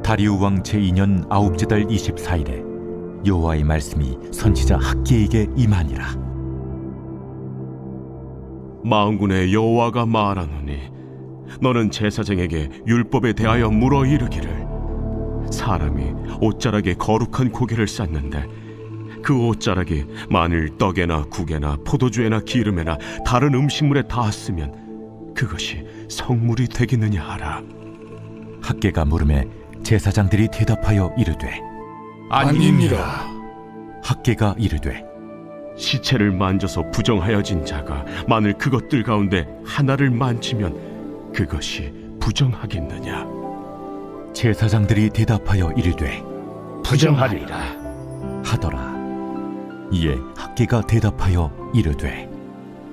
다리우 왕 제2년 아홉째 달 24일에 여호와의 말씀이 선지자 학개에게 임하니라. 만군의 여호와가 말하노니 너는 제사장에게 율법에 대하여 물어 이르기를, 사람이 옷자락에 거룩한 고기를 쌓는데 그 옷자락이 만일 떡에나 국에나 포도주에나 기름에나 다른 음식물에 닿았으면 그것이 성물이 되겠느냐 하라. 학개가 물음에 제사장들이 대답하여 이르되 아니니라. 학개가 이르되 시체를 만져서 부정하여진 자가 만일 그것들 가운데 하나를 만지면 그것이 부정하겠느냐? 제사장들이 대답하여 이르되 부정하리라. 하더라. 이에 학개가 대답하여 이르되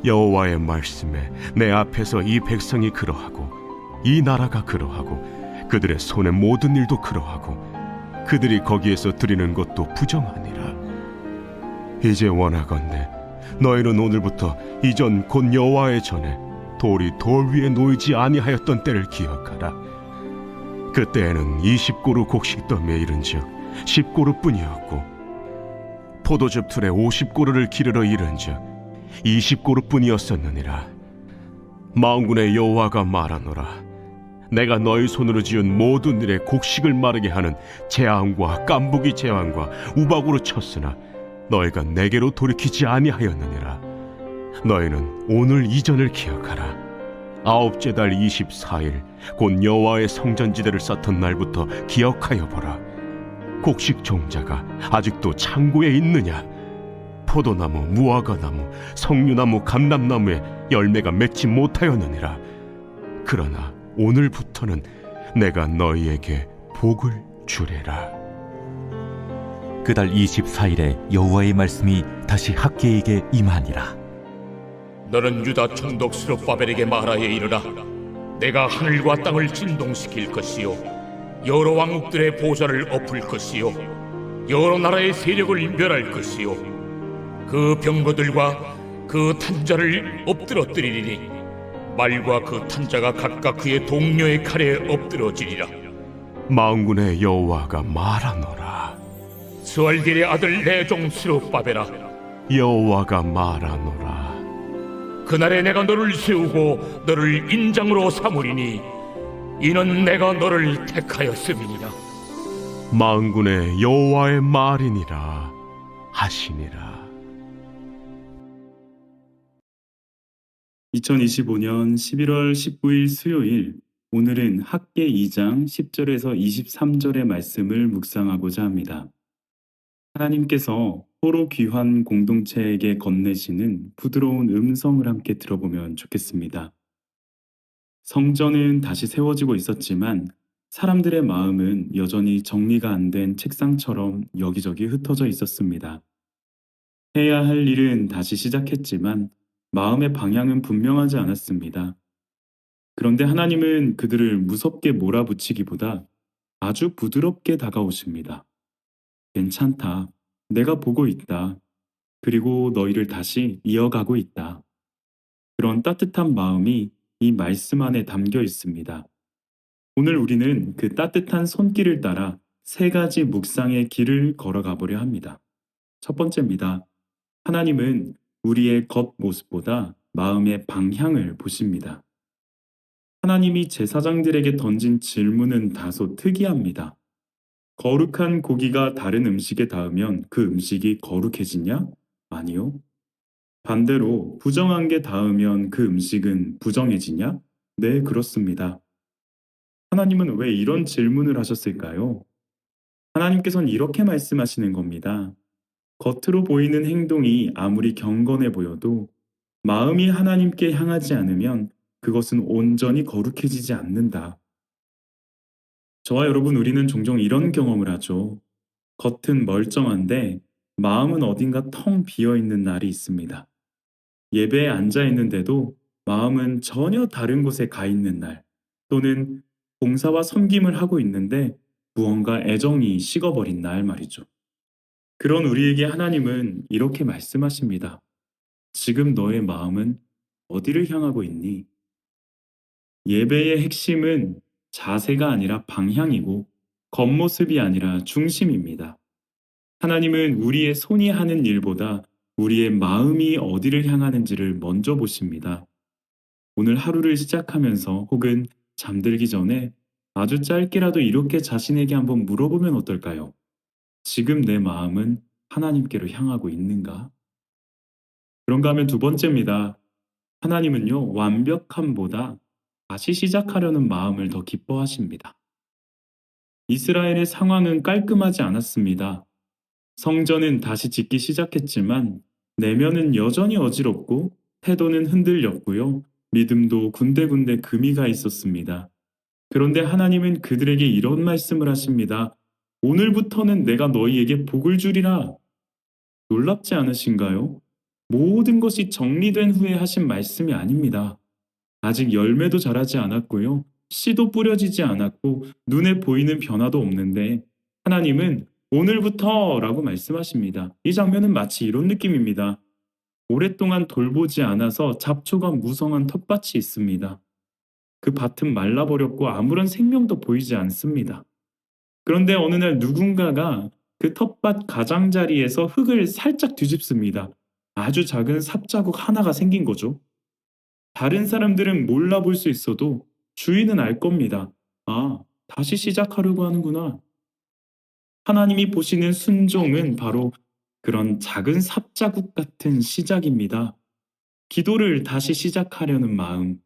여호와의 말씀에 내 앞에서 이 백성이 그러하고 이 나라가 그러하고 그들의 손의 모든 일도 그러하고 그들이 거기에서 드리는 것도 부정하니라. 이제 원하건대 너희는 오늘부터 이전 곧 여호와의 전에 돌이 돌 위에 놓이지 아니하였던 때를 기억하라. 그때에는 20고루 곡식더미에 이른즉 10고루뿐이었고 포도즙 틀에 50고루를 기르러 이른즉 20고루뿐이었었느니라. 만군의 여호와가 말하노라. 내가 너희 손으로 지은 모든 일에 곡식을 마르게 하는 재앙과 깐부기 재앙과 우박으로 쳤으나 너희가 내게로 돌이키지 아니하였느니라. 너희는 오늘 이전을 기억하라. 아홉째 달 24일 곧 여호와의 성전지대를 쌓던 날부터 기억하여 보라. 곡식 종자가 아직도 창고에 있느냐? 포도나무, 무화과나무, 석류나무, 감람나무에 열매가 맺지 못하였느니라. 그러나 오늘부터는 내가 너희에게 복을 주리라. 그달 24일에 여호와의 말씀이 다시 학개에게 임하니라. 너는 유다 총독 스룹바벨에게 말하여 이르라. 내가 하늘과 땅을 진동시킬 것이요 여러 왕국들의 보좌를 엎을 것이요 여러 나라의 세력을 멸할 것이요 그 병거들과 그 탄자를 엎드러뜨리리니 말과 그 탄자가 각각 그의 동료의 칼에 엎드러지리라. 만군의 여호와가 말하노라. 스알겔의 아들 내 종 스룹바벨아, 여호와가 말하노라. 그날에 내가 너를 세우고 너를 인장으로 삼으리니 이는 내가 너를 택하였음이니라. 만군의 여호와의 말이니라 하시니라. 2025년 11월 19일 수요일, 오늘은 학개 2장 10절에서 23절의 말씀을 묵상하고자 합니다. 하나님께서 서로 귀한 공동체에게 건네시는 부드러운 음성을 함께 들어보면 좋겠습니다. 성전은 다시 세워지고 있었지만 사람들의 마음은 여전히 정리가 안 된 책상처럼 여기저기 흩어져 있었습니다. 해야 할 일은 다시 시작했지만 마음의 방향은 분명하지 않았습니다. 그런데 하나님은 그들을 무섭게 몰아붙이기보다 아주 부드럽게 다가오십니다. 괜찮다. 내가 보고 있다. 그리고 너희를 다시 이어가고 있다. 그런 따뜻한 마음이 이 말씀 안에 담겨 있습니다. 오늘 우리는 그 따뜻한 손길을 따라 세 가지 묵상의 길을 걸어가 보려 합니다. 첫 번째입니다. 하나님은 우리의 겉모습보다 마음의 방향을 보십니다. 하나님이 제사장들에게 던진 질문은 다소 특이합니다. 거룩한 고기가 다른 음식에 닿으면 그 음식이 거룩해지냐? 아니요. 반대로 부정한 게 닿으면 그 음식은 부정해지냐? 네, 그렇습니다. 하나님은 왜 이런 질문을 하셨을까요? 하나님께서는 이렇게 말씀하시는 겁니다. 겉으로 보이는 행동이 아무리 경건해 보여도 마음이 하나님께 향하지 않으면 그것은 온전히 거룩해지지 않는다. 저와 여러분, 우리는 종종 이런 경험을 하죠. 겉은 멀쩡한데 마음은 어딘가 텅 비어 있는 날이 있습니다. 예배에 앉아 있는데도 마음은 전혀 다른 곳에 가 있는 날, 또는 봉사와 섬김을 하고 있는데 무언가 애정이 식어버린 날 말이죠. 그런 우리에게 하나님은 이렇게 말씀하십니다. 지금 너의 마음은 어디를 향하고 있니? 예배의 핵심은 자세가 아니라 방향이고 겉모습이 아니라 중심입니다. 하나님은 우리의 손이 하는 일보다 우리의 마음이 어디를 향하는지를 먼저 보십니다. 오늘 하루를 시작하면서 혹은 잠들기 전에 아주 짧게라도 이렇게 자신에게 한번 물어보면 어떨까요? 지금 내 마음은 하나님께로 향하고 있는가? 그런가 하면 두 번째입니다. 하나님은요, 완벽함보다 다시 시작하려는 마음을 더 기뻐하십니다. 이스라엘의 상황은 깔끔하지 않았습니다. 성전은 다시 짓기 시작했지만 내면은 여전히 어지럽고 태도는 흔들렸고요. 믿음도 군데군데 금이 가 있었습니다. 그런데 하나님은 그들에게 이런 말씀을 하십니다. 오늘부터는 내가 너희에게 복을 주리라. 놀랍지 않으신가요? 모든 것이 정리된 후에 하신 말씀이 아닙니다. 아직 열매도 자라지 않았고요. 씨도 뿌려지지 않았고 눈에 보이는 변화도 없는데 하나님은 오늘부터라고 말씀하십니다. 이 장면은 마치 이런 느낌입니다. 오랫동안 돌보지 않아서 잡초가 무성한 텃밭이 있습니다. 그 밭은 말라버렸고 아무런 생명도 보이지 않습니다. 그런데 어느 날 누군가가 그 텃밭 가장자리에서 흙을 살짝 뒤집습니다. 아주 작은 삽자국 하나가 생긴 거죠. 다른 사람들은 몰라볼 수 있어도 주인은 알 겁니다. 아, 다시 시작하려고 하는구나. 하나님이 보시는 순종은 바로 그런 작은 삽자국 같은 시작입니다. 기도를 다시 시작하려는 마음,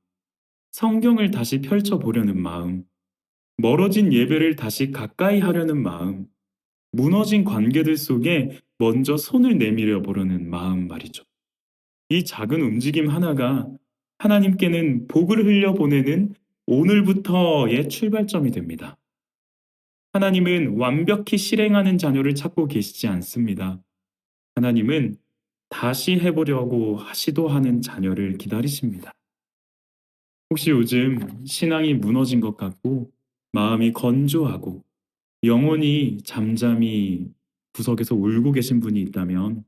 성경을 다시 펼쳐보려는 마음, 멀어진 예배를 다시 가까이 하려는 마음, 무너진 관계들 속에 먼저 손을 내밀어 보려는 마음 말이죠. 이 작은 움직임 하나가 하나님께는 복을 흘려보내는 오늘부터의 출발점이 됩니다. 하나님은 완벽히 실행하는 자녀를 찾고 계시지 않습니다. 하나님은 다시 해보려고 시도하는 자녀를 기다리십니다. 혹시 요즘 신앙이 무너진 것 같고 마음이 건조하고 영혼이 잠잠히 구석에서 울고 계신 분이 있다면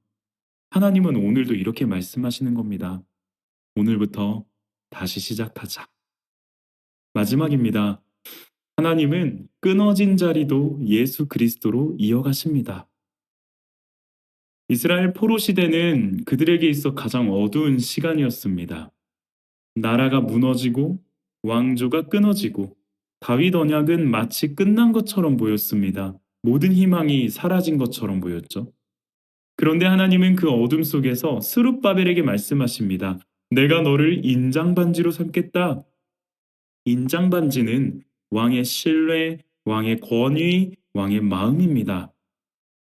하나님은 오늘도 이렇게 말씀하시는 겁니다. 오늘부터 다시 시작하자. 마지막입니다. 하나님은 끊어진 자리도 예수 그리스도로 이어가십니다. 이스라엘 포로 시대는 그들에게 있어 가장 어두운 시간이었습니다. 나라가 무너지고 왕조가 끊어지고 다윗 언약은 마치 끝난 것처럼 보였습니다. 모든 희망이 사라진 것처럼 보였죠. 그런데 하나님은 그 어둠 속에서 스룹바벨에게 말씀하십니다. 내가 너를 인장반지로 삼겠다. 인장반지는 왕의 신뢰, 왕의 권위, 왕의 마음입니다.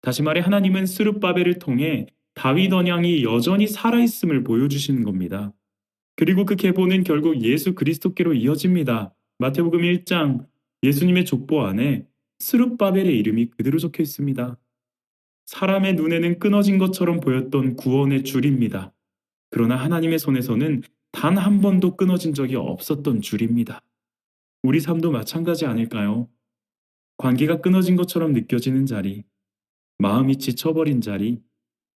다시 말해 하나님은 스룹바벨을 통해 다윗 언약이 여전히 살아있음을 보여주시는 겁니다. 그리고 그 계보는 결국 예수 그리스도께로 이어집니다. 마태복음 1장 예수님의 족보 안에 스룹바벨의 이름이 그대로 적혀 있습니다. 사람의 눈에는 끊어진 것처럼 보였던 구원의 줄입니다. 그러나 하나님의 손에서는 단 한 번도 끊어진 적이 없었던 줄입니다. 우리 삶도 마찬가지 아닐까요? 관계가 끊어진 것처럼 느껴지는 자리, 마음이 지쳐버린 자리,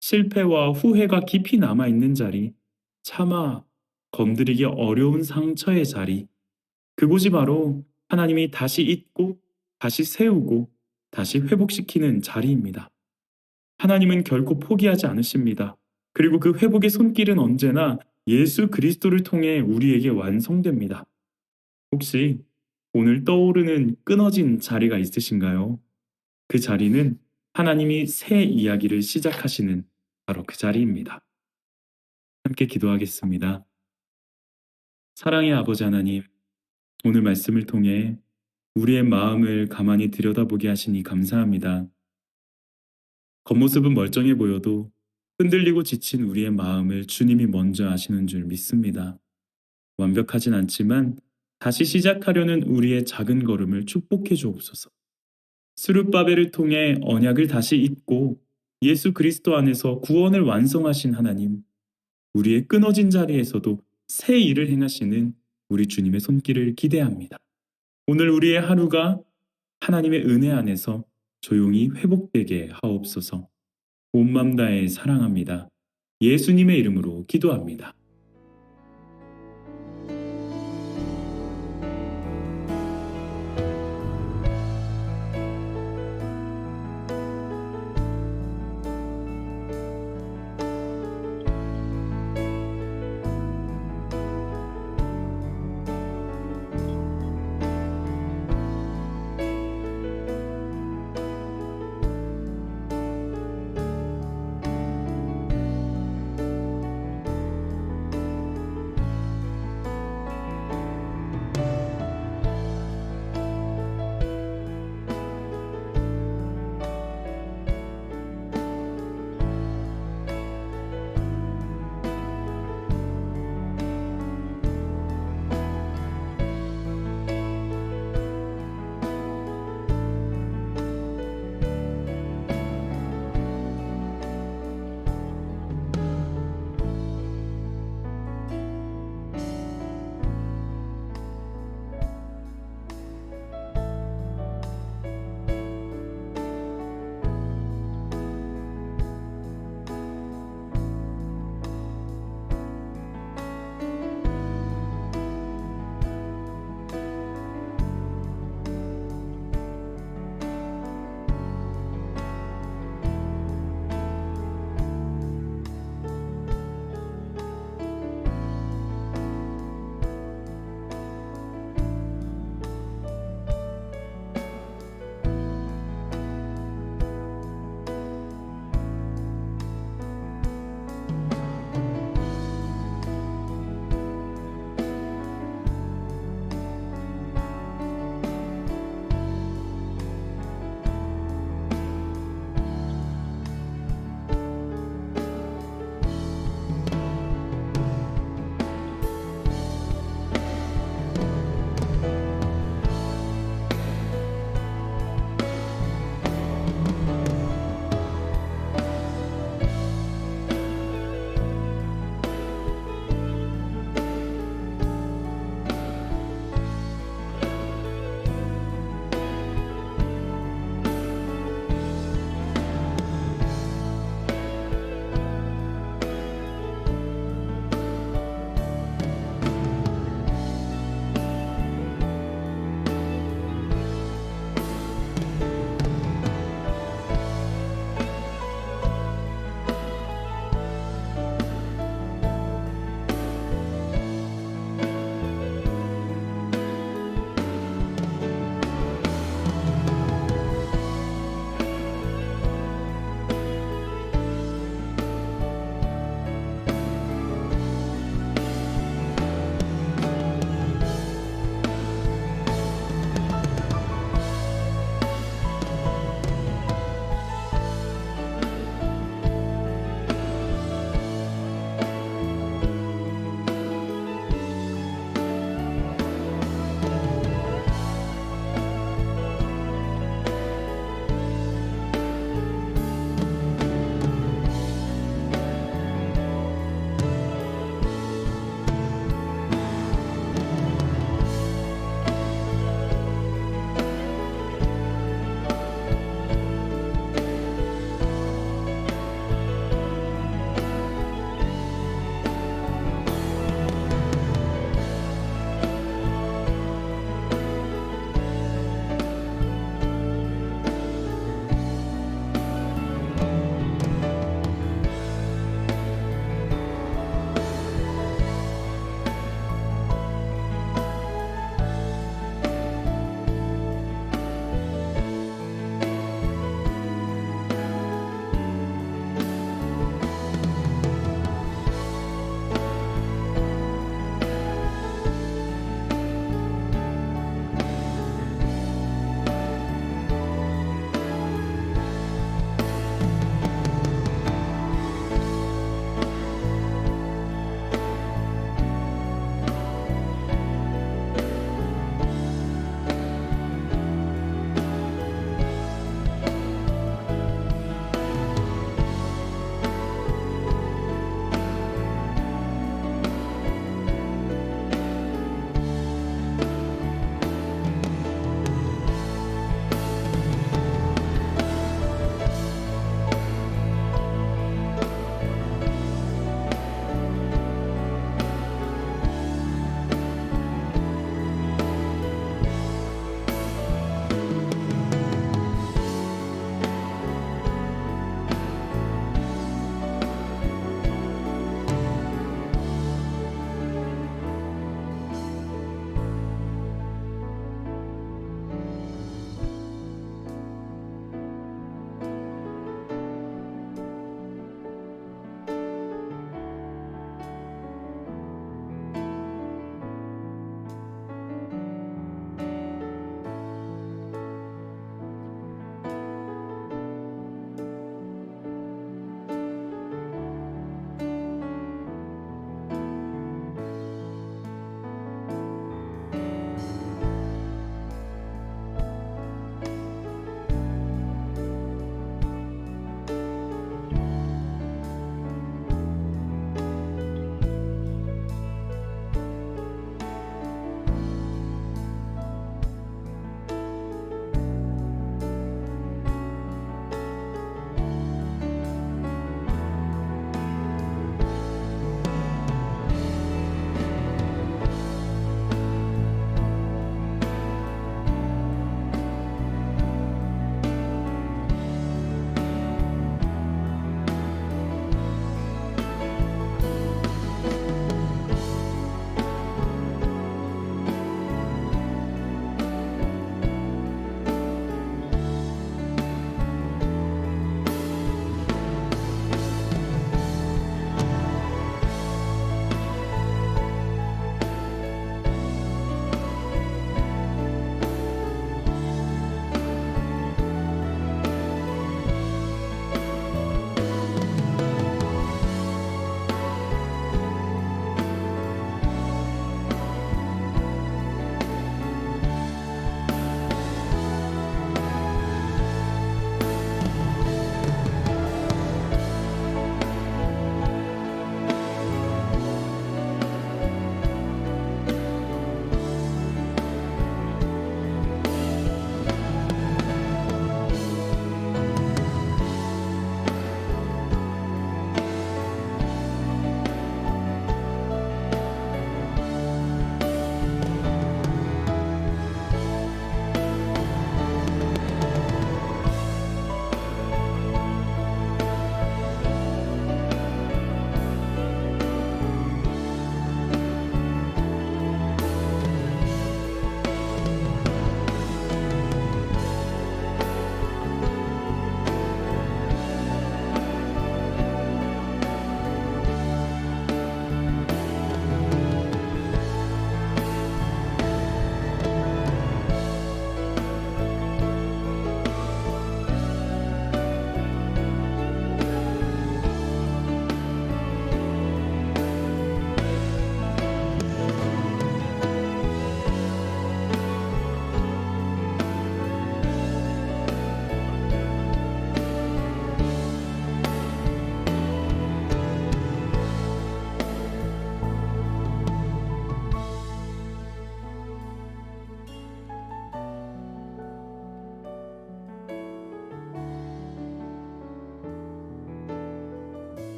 실패와 후회가 깊이 남아있는 자리, 차마 건드리기 어려운 상처의 자리, 그곳이 바로 하나님이 다시 잇고, 다시 세우고, 다시 회복시키는 자리입니다. 하나님은 결코 포기하지 않으십니다. 그리고 그 회복의 손길은 언제나 예수 그리스도를 통해 우리에게 완성됩니다. 혹시 오늘 떠오르는 끊어진 자리가 있으신가요? 그 자리는 하나님이 새 이야기를 시작하시는 바로 그 자리입니다. 함께 기도하겠습니다. 사랑의 아버지 하나님, 오늘 말씀을 통해 우리의 마음을 가만히 들여다보게 하시니 감사합니다. 겉모습은 멀쩡해 보여도 흔들리고 지친 우리의 마음을 주님이 먼저 아시는 줄 믿습니다. 완벽하진 않지만 다시 시작하려는 우리의 작은 걸음을 축복해 주옵소서. 스룹바벨을 통해 언약을 다시 잇고 예수 그리스도 안에서 구원을 완성하신 하나님, 우리의 끊어진 자리에서도 새 일을 행하시는 우리 주님의 손길을 기대합니다. 오늘 우리의 하루가 하나님의 은혜 안에서 조용히 회복되게 하옵소서. 온 맘 다해 사랑합니다. 예수님의 이름으로 기도합니다.